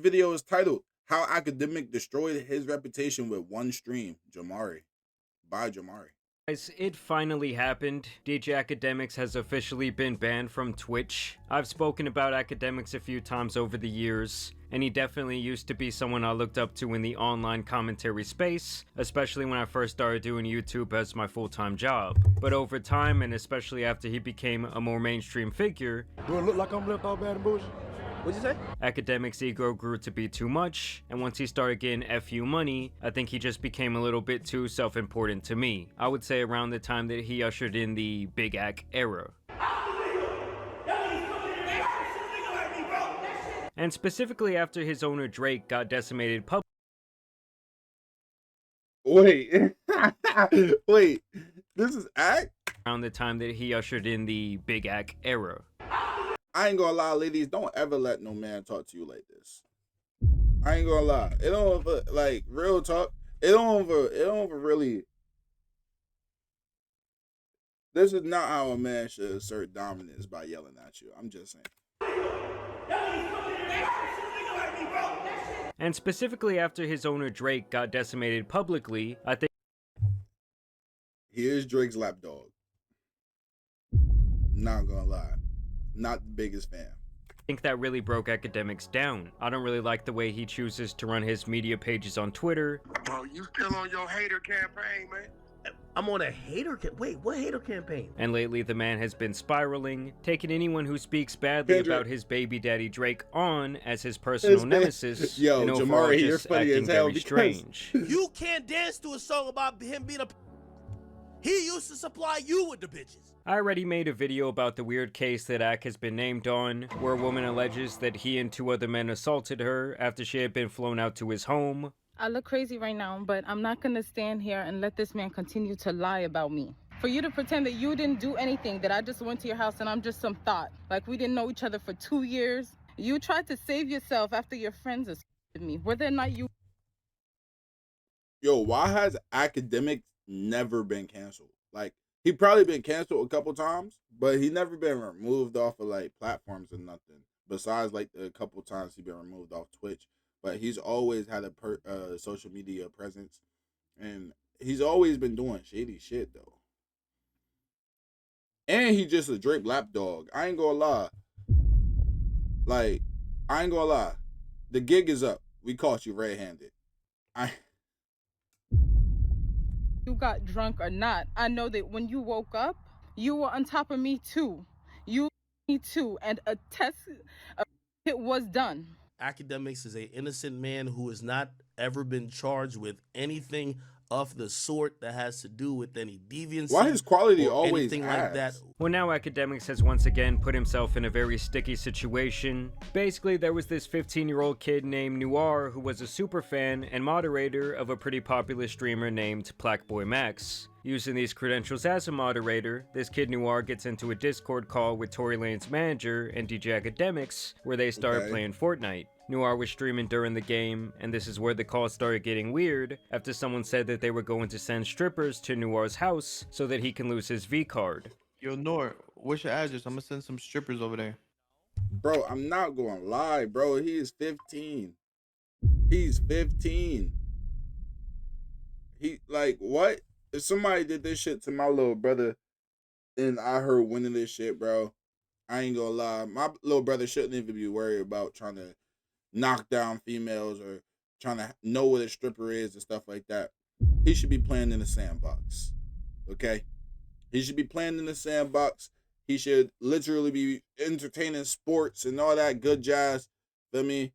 video is titled "How Academic Destroyed His Reputation with One Stream." Jamari, by Jamari. Guys, it finally happened. DJ Akademiks has officially been banned from Twitch. I've spoken about Akademiks a few times over the years, and he definitely used to be someone I looked up to in the online commentary space, especially when I first started doing YouTube as my full-time job. But over time, and especially after he became a more mainstream figure, do it look like I'm left all bad and bullshit? What'd you say? Akademiks' ego grew to be too much, and once he started getting FU money, I think he just became a little bit too self-important to me. I would say around the time that he ushered in the Big Ak era. And specifically after his owner Drake got decimated publicly. Wait, wait, this is Ak? Around the time that he ushered in the Big Ak era. I ain't gonna lie, ladies, don't ever let no man talk to you like this. I ain't gonna lie. It don't ever, like, real talk, it don't ever really. This is not how a man should assert dominance, by yelling at you. I'm just saying. And specifically after his owner Drake got decimated publicly, I think he is Drake's lapdog. Not gonna lie. Not the biggest fan. I think that really broke Akademiks down. I don't really like the way he chooses to run his media pages on Twitter. Bro, you still on your hater campaign, man? I'm on a hater wait, what hater campaign? And lately the man has been spiraling, taking anyone who speaks badly about his baby daddy Drake on as his personal nemesis. Yo, and Jamari, you're just funny acting as hell very strange. You can't dance to a song about him being a... He used to supply you with the bitches. I already made a video about the weird case that Ak has been named on, where a woman alleges that he and 2 other men assaulted her after she had been flown out to his home. I look crazy right now, but I'm not gonna stand here and let this man continue to lie about me. For you to pretend that you didn't do anything, that I just went to your house and I'm just some thought, like we didn't know each other for 2 years. You tried to save yourself after your friends assaulted me. Whether or not you... Yo, why has Akademiks never been canceled? Like, he probably been canceled a couple times, but he never been removed off of, like, platforms or nothing. Besides, like, the couple times he been removed off Twitch. But he's always had a social media presence. And he's always been doing shady shit, though. And he just a Drake lapdog. I ain't gonna lie. Like, I ain't gonna lie. The gig is up. We caught you red-handed. You got drunk or not, I know that when you woke up, you were on top of me too. Me too, and a test, it was done. Akademiks is an innocent man who has not ever been charged with anything of the sort that has to do with any deviancy. Why his quality always anything like that? Well, now Akademiks has once again put himself in a very sticky situation. Basically, there was this 15-year-old kid named Noir who was a super fan and moderator of a pretty popular streamer named Blackboy Max. Using these credentials as a moderator, this kid Noir gets into a Discord call with Tory Lane's manager and DJ Akademiks, where they started playing Fortnite. Noir was streaming during the game, and this is where the call started getting weird after someone said that they were going to send strippers to Noir's house so that he can lose his V card. Yo, Noir, what's your address? I'm gonna send some strippers over there. Bro, I'm not gonna lie, bro. He is 15. He's 15. He, like, what? If somebody did this shit to my little brother and I heard winning this shit, bro, I ain't gonna lie. My little brother shouldn't even be worried about trying to knock down females or trying to know what a stripper is and stuff like that. He should be playing in the sandbox. Okay? He should be playing in the sandbox. He should literally be entertaining sports and all that good jazz. Feel me?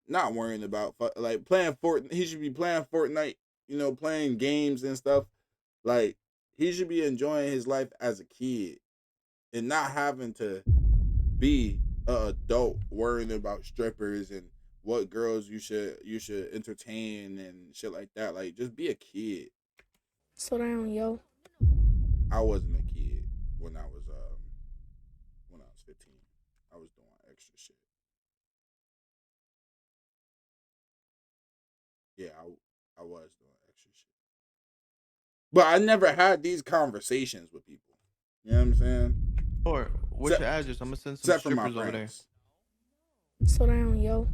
Not worrying about, like, playing Fortnite. He should be playing Fortnite, you know, playing games and stuff. Like, he should be enjoying his life as a kid and not having to be an adult worrying about strippers and what girls you should entertain and shit like that. Like, just be a kid. Slow down, yo. I wasn't a kid when I was 15. I was doing extra shit. Yeah, I was doing extra shit. But I never had these conversations with people. You know what I'm saying? Or what's your address? I'm gonna send some Except for my strippers over there. friends. Slow down, yo.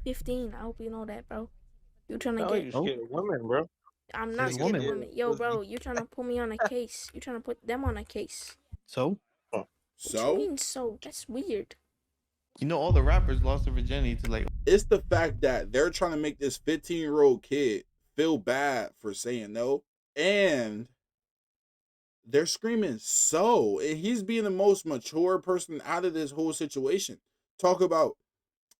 15. I hope you know that, bro. You trying to Oh, get? you scared of women, bro. I'm Scared not of scared of women. women. Yo, bro, you trying to put me on a case? You trying to put them on a case? So What you So mean? So that's weird. you know all the rappers lost their virginity to like. it's the fact that they're trying to make this 15-year-old kid feel bad for saying no, and they're screaming so, and he's being the most mature person out of this whole situation. Talk about,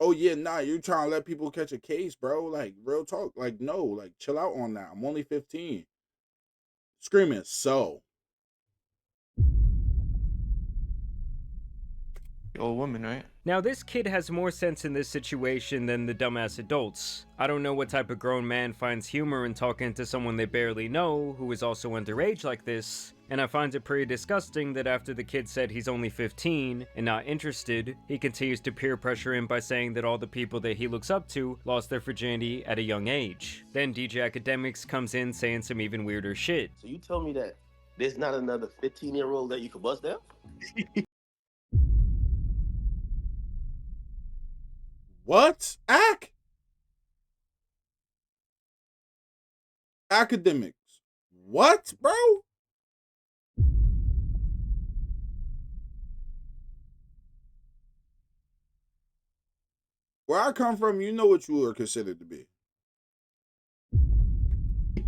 oh yeah, nah, you trying to let people catch a case, bro? Like real talk, like no, like chill out on that. I'm only 15. Screaming so. Old woman, right? Now, this kid has more sense in this situation than the dumbass adults. I don't know what type of grown man finds humor in talking to someone they barely know, who is also underage like this, and I find it pretty disgusting that after the kid said he's only 15 and not interested, he continues to peer pressure him by saying that all the people that he looks up to lost their virginity at a young age. Then DJ Akademiks comes in saying some even weirder shit. So you tell me that there's not another 15-year-old that you could bust down? What? Academics. What, bro? Where I come from, you know what you are considered to be.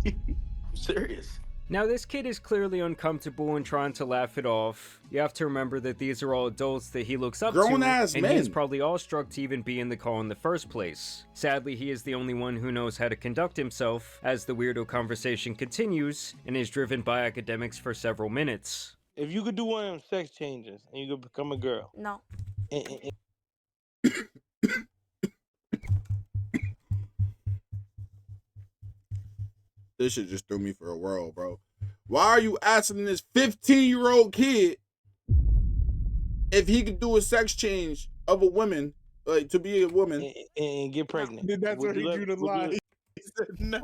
I'm serious. Now, this kid is clearly uncomfortable and trying to laugh it off. You have to remember that these are all adults that he looks up to, Grown-ass and men. he is probably awestruck to even be in the call in the first place. Sadly, he is the only one who knows how to conduct himself as the weirdo conversation continues and is driven by Akademiks for several minutes. If you could do one of them sex changes and you could become a girl, No. and This shit just threw me for a whirl, bro. Why are you asking this 15-year-old kid if he could do a sex change of a woman, like to be a woman? and get pregnant, That's where he drew the line. He said no.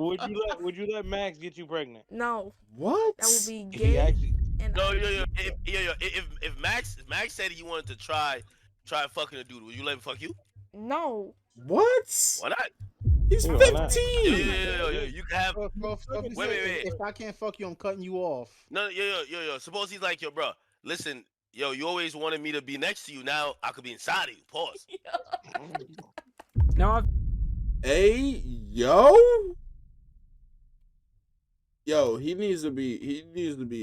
Would you let Max get you pregnant? No. What? That would be If he gay. actually, And If Max said he wanted to try fucking a dude, would you let him fuck you? no. What? Why not? He's Yeah, why not? 15. You can have. Wait. If I can't fuck you, I'm cutting you off. No, yo. Suppose he's like, yo, bro. Listen, yo, you always wanted me to be next to you. Now I could be inside of you. Pause. Now, I've Hey, yo. Yo, he needs to be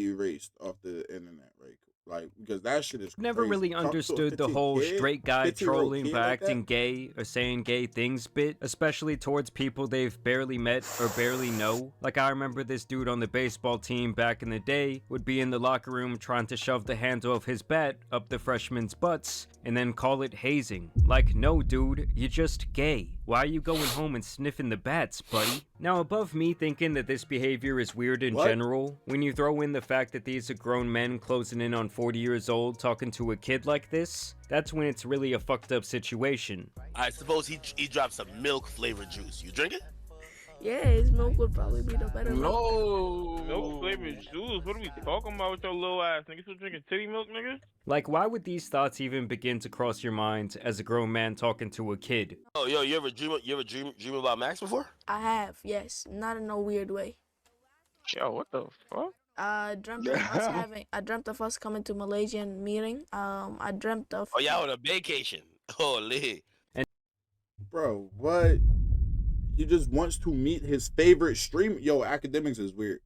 erased off the internet, right? Like, because that shit is never crazy. really Talk to a understood the 15 whole kid, straight guy 15-year-old trolling kid by like that? acting gay or saying gay things bit, especially towards people they've barely met or barely know. Like, I remember this dude on the baseball team back in the day would be in the locker room trying to shove the handle of his bat up the freshmen's butts and then call it hazing. Like, no dude, you're just gay. Why are you going home and sniffing the bats, buddy? Now, above me thinking that this behavior is weird in What? general, when you throw in the fact that these are grown men closing in on 40 years old talking to a kid like this, that's when it's really a fucked up situation. I suppose he dropped some milk flavored juice. You drink it? Yeah, his milk would probably be the better milk. no flavored juice. What are we talking about with your little ass? Nigga still drinking titty milk, nigga? Like, why would these thoughts even begin to cross your mind as a grown man talking to a kid? Oh, yo, you ever dream about Max before? I have, yes. Not in no weird way. Yo, what the fuck? I dreamt of us coming to Malaysian meeting. I dreamt of Oh, yeah, on a vacation. Oh, lit. Bro, what? He just wants to meet his favorite streamer. Yo, Academics is weird.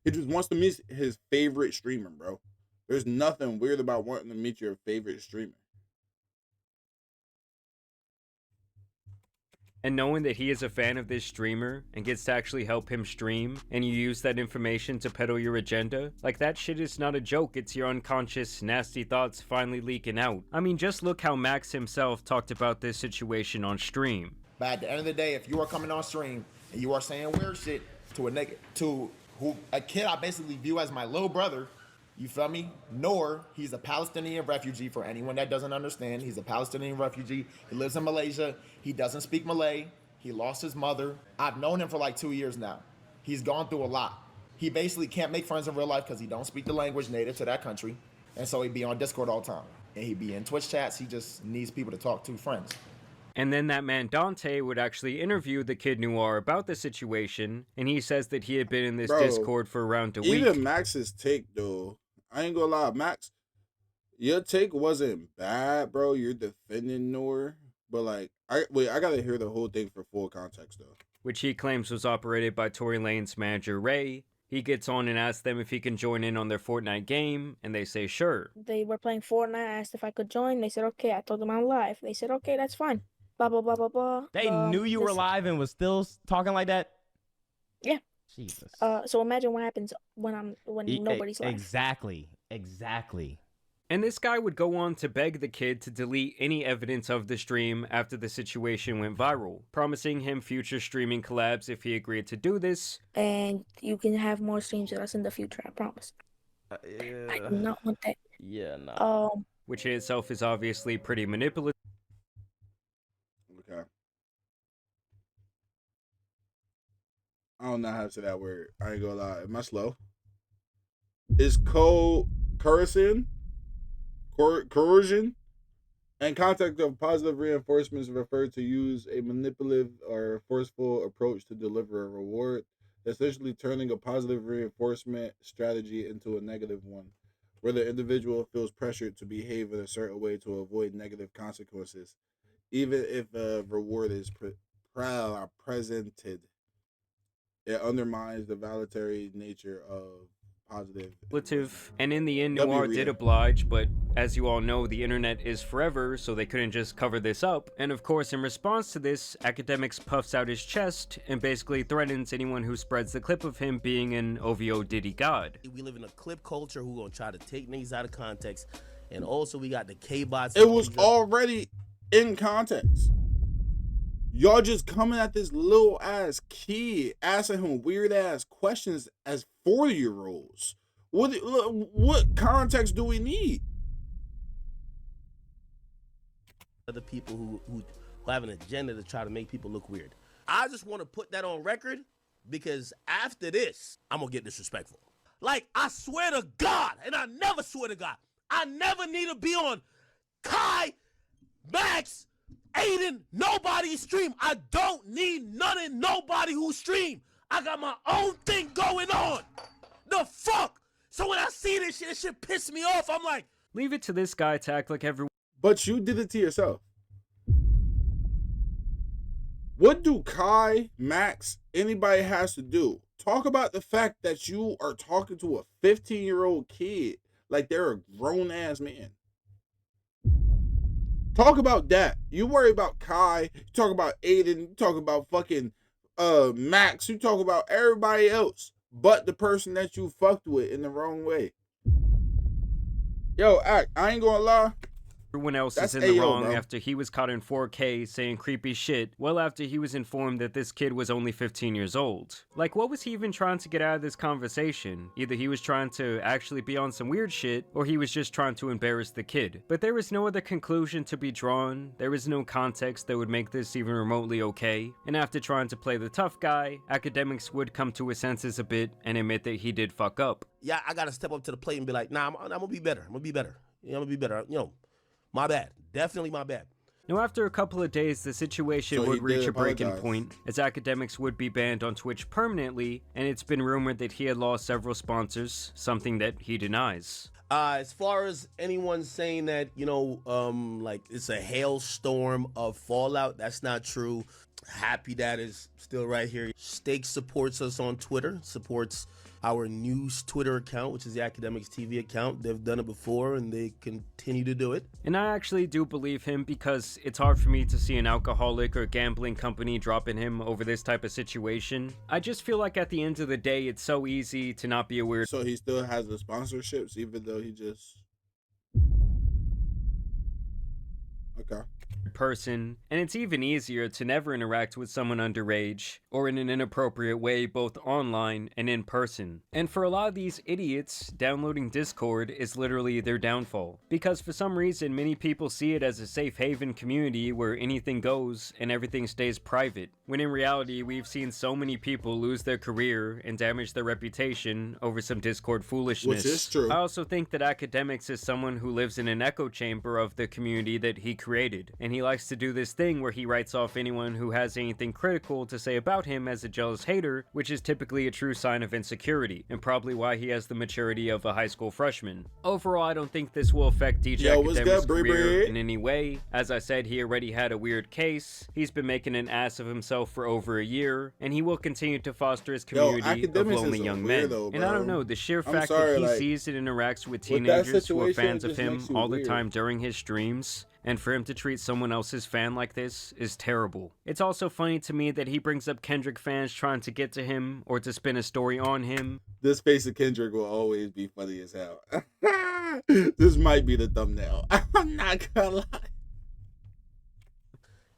He just wants to meet his favorite streamer, bro. There's nothing weird about wanting to meet your favorite streamer. And knowing that he is a fan of this streamer and gets to actually help him stream, and you use that information to peddle your agenda, like that shit is not a joke, it's your unconscious, nasty thoughts finally leaking out. I mean, just look how Max himself talked about this situation on stream. But at the end of the day, if you are coming on stream and you are saying weird shit to a kid I basically view as my little brother, you feel me? Noor, he's a Palestinian refugee. For anyone that doesn't understand, he's a Palestinian refugee. He lives in Malaysia. He doesn't speak Malay. He lost his mother. I've known him for like 2 years now. He's gone through a lot. He basically can't make friends in real life because he don't speak the language native to that country. And so he'd be on Discord all the time. And he'd be in Twitch chats. He just needs people to talk to, friends. And then that man Dante would actually interview the kid Noir about the situation, and he says that he had been in this Bro, Discord for around a week. Even Max's take, though, I ain't gonna lie, Max, your take wasn't bad, bro. You're defending Noor, but like, I gotta hear the whole thing for full context, though. Which he claims was operated by Tory Lane's manager Ray. He gets on and asks them if he can join in on their Fortnite game, and they say sure. They were playing Fortnite. I asked if I could join. They said okay. I told them I'm live. They said okay, that's fine. Blah blah blah blah blah. They knew you were live and was still talking like that. Yeah. Jesus. So imagine what happens when nobody's live. Exactly. And this guy would go on to beg the kid to delete any evidence of the stream after the situation went viral, promising him future streaming collabs if he agreed to do this. And you can have more streams with us in the future, I promise. I do not want that. Yeah, no. Which in itself is obviously pretty manipulative. Okay. I don't know how to say that word. I ain't gonna lie. Am I slow? Is coercion and context of positive reinforcements referred to use a manipulative or forceful approach to deliver a reward, essentially turning a positive reinforcement strategy into a negative one, where the individual feels pressured to behave in a certain way to avoid negative consequences, even if a reward is presented. It undermines the voluntary nature of positive. And in the end, Noir did oblige, but as you all know, the internet is forever, so they couldn't just cover this up. And of course, in response to this, Akademiks puffs out his chest and basically threatens anyone who spreads the clip of him being an OVO Diddy god. We live in a clip culture who gonna try to take niggas out of context, and also we got the K-bots. It was already in context. Y'all just coming at this little ass kid, asking him weird ass questions as 40-year-olds. What context do we need? Other people who have an agenda to try to make people look weird. I just want to put that on record because after this, I'm gonna get disrespectful. Like, I swear to God, and I never swear to God, I never need to be on Kai, Max, Aiden, nobody's stream. I don't need none of nobody who stream. I got my own thing going on. The fuck? So when I see this shit piss me off. I'm like, leave it to this guy to act like everyone. But you did it to yourself. What do Kai, Max, anybody has to do? Talk about the fact that you are talking to a 15-year-old kid like they're a grown-ass man. Talk about that. You worry about Kai. You talk about Aiden. You talk about fucking Max. You talk about everybody else but the person that you fucked with in the wrong way. Yo, I ain't gonna lie. Everyone else is in the wrong after he was caught in 4K saying creepy shit well after he was informed that this kid was only 15 years old. Like, what was he even trying to get out of this conversation? Either he was trying to actually be on some weird shit, or he was just trying to embarrass the kid. But there was no other conclusion to be drawn, there was no context that would make this even remotely okay, and after trying to play the tough guy, Akademiks would come to his senses a bit and admit that he did fuck up. Yeah, I gotta step up to the plate and be like, nah, I'm gonna be better. I'm gonna be better. I'm gonna be better. My bad. Definitely my bad. Now, after a couple of days, the situation would reach a breaking point, as Akademiks would be banned on Twitch permanently, and it's been rumored that he had lost several sponsors, something that he denies. As far as anyone saying that, like it's a hailstorm of fallout, that's not true. Happy Dad is still right here. Steak supports us on Twitter, supports our news Twitter account, which is the Akademiks TV account. They've done it before and they continue to do it. And I actually do believe him because it's hard for me to see an alcoholic or gambling company dropping him over this type of situation. I just feel like at the end of the day, it's so easy to not be a weird. So he still has the sponsorships even though he just... Okay. Person, and it's even easier to never interact with someone underage or in an inappropriate way both online and in person. And for a lot of these idiots, downloading Discord is literally their downfall, because for some reason many people see it as a safe haven community where anything goes and everything stays private, when in reality we've seen so many people lose their career and damage their reputation over some Discord foolishness. Which is true. I also think that Akademiks is someone who lives in an echo chamber of the community that he created, and and he likes to do this thing where he writes off anyone who has anything critical to say about him as a jealous hater, which is typically a true sign of insecurity, and probably why he has the maturity of a high school freshman. Overall, I don't think this will affect DJ Akademiks' career in any way. As I said, he already had a weird case, he's been making an ass of himself for over a year, and he will continue to foster his community of lonely young men. And I don't know, the sheer fact that he sees and interacts with teenagers who are fans of him all the time during his streams, and for him to treat someone else's fan like this is terrible. It's also funny to me that he brings up Kendrick fans trying to get to him or to spin a story on him. This face of Kendrick will always be funny as hell. This might be the thumbnail. I'm not gonna lie.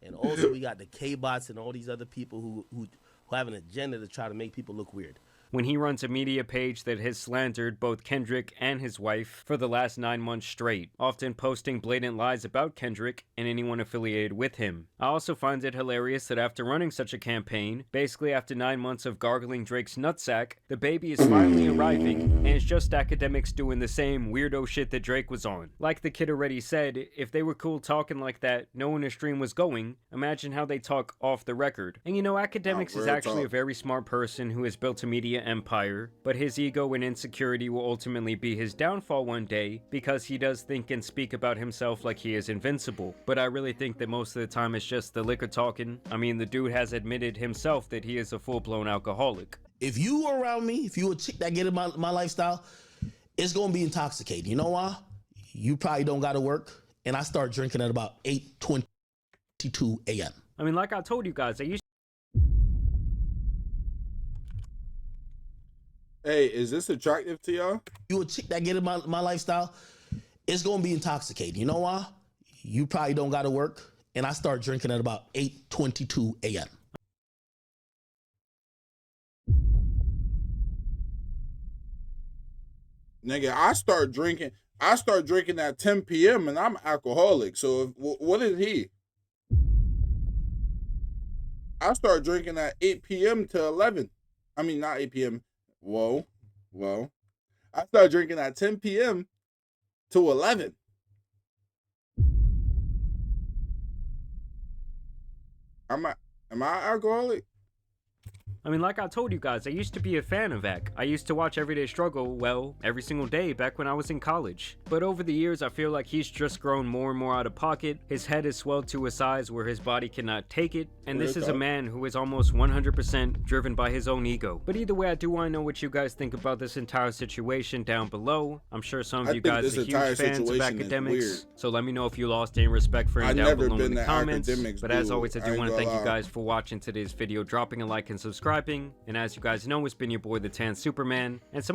And also we got the K-bots and all these other people who have an agenda to try to make people look weird. When he runs a media page that has slandered both Kendrick and his wife for the last 9 months straight, often posting blatant lies about Kendrick and anyone affiliated with him. I also find it hilarious that after running such a campaign, basically after 9 months of gargling Drake's nutsack, the baby is finally arriving, and it's just Akademiks doing the same weirdo shit that Drake was on. Like the kid already said, if they were cool talking like that, knowing the stream was going, imagine how they talk off the record. And you know, Akademiks is actually a very smart person who has built a media empire, but his ego and insecurity will ultimately be his downfall one day because he does think and speak about himself like he is invincible. But I really think that most of the time it's just the liquor talking. I mean, the dude has admitted himself that he is a full-blown alcoholic. If you were around me, if you a chick that get in my lifestyle, it's gonna be intoxicating. You know why? You probably don't gotta work, and I start drinking at about 8:22 a.m. I mean, like I told you guys, I used Hey, is this attractive to y'all? You a chick that get in my lifestyle, it's gonna be intoxicating. You know why? You probably don't gotta work, and I start drinking at about 8:22 a.m. Nigga, I start drinking at 10 p.m. and I'm alcoholic. So what is he? I start drinking at 8 p.m. to 11. I mean, not 8 p.m. Whoa. I start drinking at 10 p.m. to 11. Am I alcoholic? I mean, like I told you guys, I used to be a fan of Ak. I used to watch Everyday Struggle, well, every single day back when I was in college. But over the years, I feel like he's just grown more and more out of pocket. His head is swelled to a size where his body cannot take it. And this is a man who is almost 100% driven by his own ego. But either way, I do want to know what you guys think about this entire situation down below. I'm sure some of you guys are huge fans of Akademiks. So let me know if you lost any respect for him down below in the comments. But as always, I do want to thank you guys for watching today's video, dropping a like and subscribing. And as you guys know, it's been your boy, the Tan Superman, and some